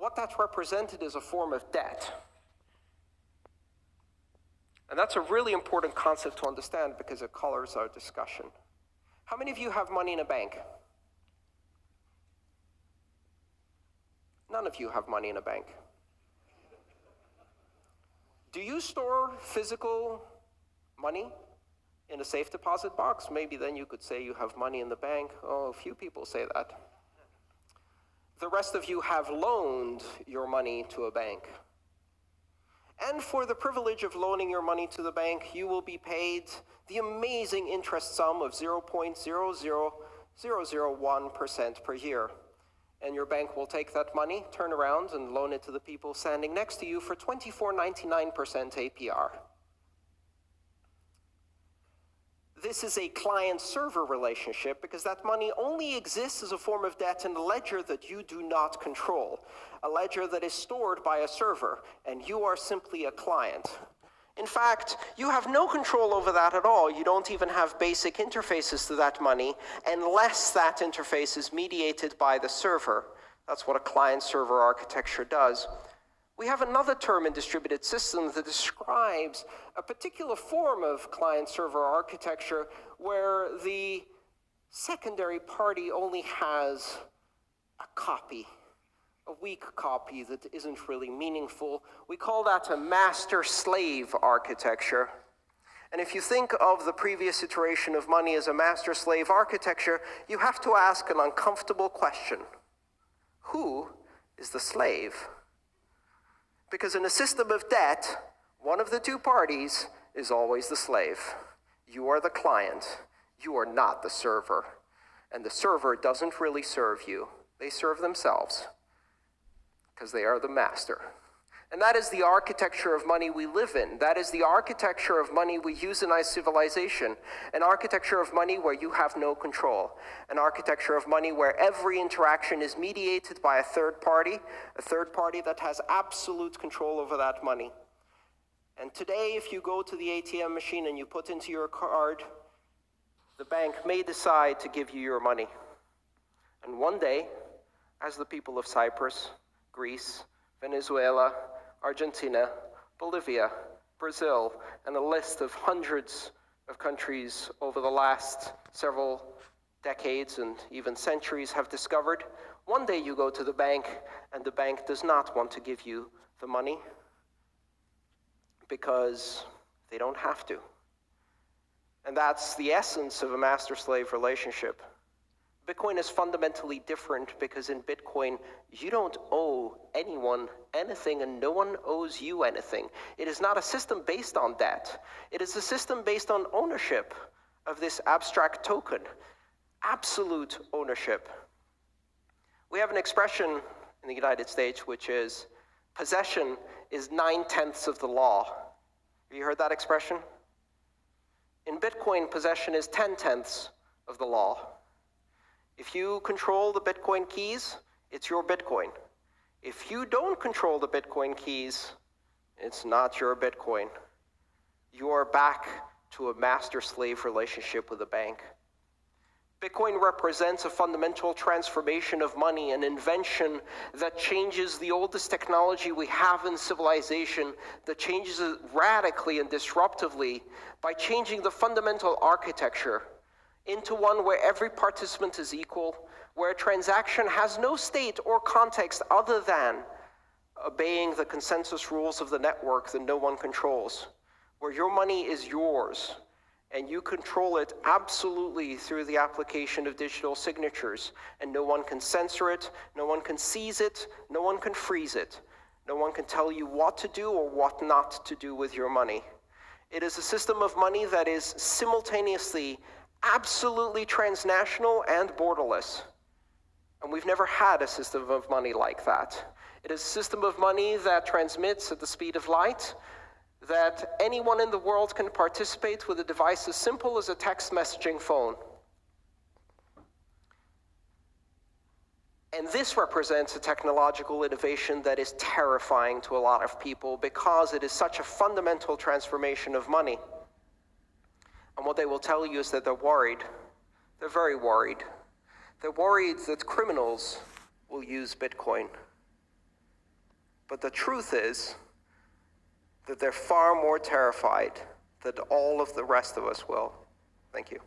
what that represented is a form of debt. And that's a really important concept to understand because it colors our discussion. How many of you have money in a bank? None of you have money in a bank. Do you store physical money in a safe deposit box? Maybe then you could say you have money in the bank. Oh, a few people say that. The rest of you have loaned your money to a bank. And for the privilege of loaning your money to the bank, you will be paid the amazing interest sum of 0.00001% per year. And your bank will take that money, turn around, and loan it to the people standing next to you for 24.99% APR. This is a client-server relationship because that money only exists as a form of debt in a ledger that you do not control, a ledger that is stored by a server, and you are simply a client. In fact, you have no control over that at all. You don't even have basic interfaces to that money unless that interface is mediated by the server. That's what a client-server architecture does. We have another term in distributed systems that describes a particular form of client-server architecture where the secondary party only has a copy, a weak copy that isn't really meaningful. We call that a master-slave architecture. And if you think of the previous iteration of money as a master-slave architecture, you have to ask an uncomfortable question. Who is the slave? Because in a system of debt, one of the two parties is always the slave. You are the client. You are not the server. And the server doesn't really serve you. They serve themselves because they are the master. And that is the architecture of money we live in. That is the architecture of money we use in our civilization. An architecture of money where you have no control. An architecture of money where every interaction is mediated by a third party that has absolute control over that money. And today, if you go to the ATM machine and you put into your card, the bank may decide to give you your money. And one day, as the people of Cyprus, Greece, Venezuela, Argentina, Bolivia, Brazil, and a list of hundreds of countries over the last several decades and even centuries have discovered, one day you go to the bank and the bank does not want to give you the money because they don't have to. And that's the essence of a master-slave relationship. Bitcoin is fundamentally different because in Bitcoin, you don't owe anyone anything and no one owes you anything. It is not a system based on debt. It is a system based on ownership of this abstract token, absolute ownership. We have an expression in the United States which is, possession is 9/10 of the law. Have you heard that expression? In Bitcoin, possession is 10/10 of the law. If you control the Bitcoin keys, it's your Bitcoin. If you don't control the Bitcoin keys, it's not your Bitcoin. You are back to a master-slave relationship with a bank. Bitcoin represents a fundamental transformation of money, an invention that changes the oldest technology we have in civilization, that changes it radically and disruptively by changing the fundamental architecture into one where every participant is equal, where a transaction has no state or context other than obeying the consensus rules of the network that no one controls, where your money is yours and you control it absolutely through the application of digital signatures, and no one can censor it, no one can seize it, no one can freeze it, no one can tell you what to do or what not to do with your money. It is a system of money that is simultaneously absolutely transnational and borderless. And we've never had a system of money like that. It is a system of money that transmits at the speed of light, that anyone in the world can participate with a device as simple as a text messaging phone. And this represents a technological innovation that is terrifying to a lot of people because it is such a fundamental transformation of money. And what they will tell you is that they're worried. They're very worried. They're worried that criminals will use Bitcoin. But the truth is that they're far more terrified than all of the rest of us will. Thank you.